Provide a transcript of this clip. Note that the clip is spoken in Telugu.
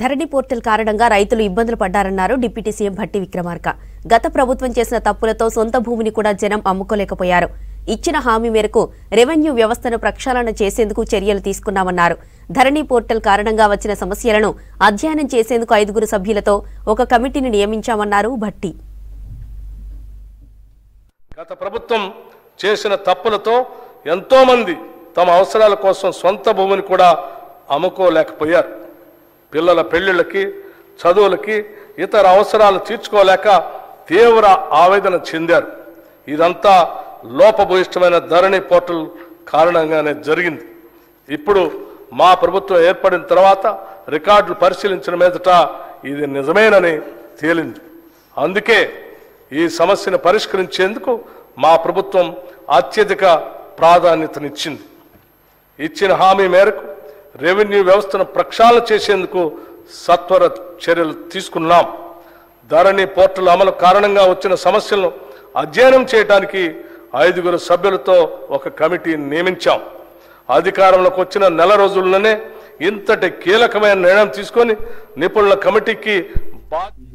ధరణి పోర్టల్ కారణంగా రైతులు ఇబ్బందులు పడ్డారన్నారు డిప్యూటీ సీఎం భట్టి విక్రమార్క. గత ప్రభుత్వం చేసిన తప్పులతో సొంత భూమిని కూడా జనం అమ్ముకోలేకపోయారు. ఇచ్చిన హామీ మేరకు రెవెన్యూ వ్యవస్థను ప్రక్షాళన చేసేందుకు చర్యలు తీసుకున్నామన్నారు. ధరణి పోర్టల్ కారణంగా వచ్చిన సమస్యలను అధ్యయనం చేసేందుకు 5 సభ్యులతో ఒక కమిటీని నియమించామన్నారు భట్టి. గత ప్రభుత్వం చేసిన తప్పులతో ఎంతో మంది తమ అవసరాల కోసం సొంత భూమిని కూడా అమ్ముకోలేకపోయారు. పిల్లల పెళ్లిళ్ళకి, చదువులకి, ఇతర అవసరాలు తీర్చుకోలేక తీవ్ర ఆవేదన చెందారు. ఇదంతా లోపభూయిష్టమైన ధరణి పోర్టల్ కారణంగానే జరిగింది. ఇప్పుడు మా ప్రభుత్వం ఏర్పడిన తర్వాత రికార్డులు పరిశీలించిన మీదట ఇది నిజమేనని తేలింది. అందుకే ఈ సమస్యను పరిష్కరించేందుకు మా ప్రభుత్వం అత్యధిక ప్రాధాన్యతనిచ్చింది. ఇచ్చిన హామీ మేరకు రెవెన్యూ వ్యవస్థను ప్రక్షాళన చేసేందుకు సత్వర చర్యలు తీసుకున్నాం. ధరణి పోర్టల్ అమలు కారణంగా వచ్చిన సమస్యలను అధ్యయనం చేయడానికి 5 సభ్యులతో ఒక కమిటీని నియమించాం. అధికారంలోకి వచ్చిన నెల రోజుల్లోనే ఇంతటి కీలకమైన నిర్ణయం తీసుకొని నిపుణుల కమిటీకి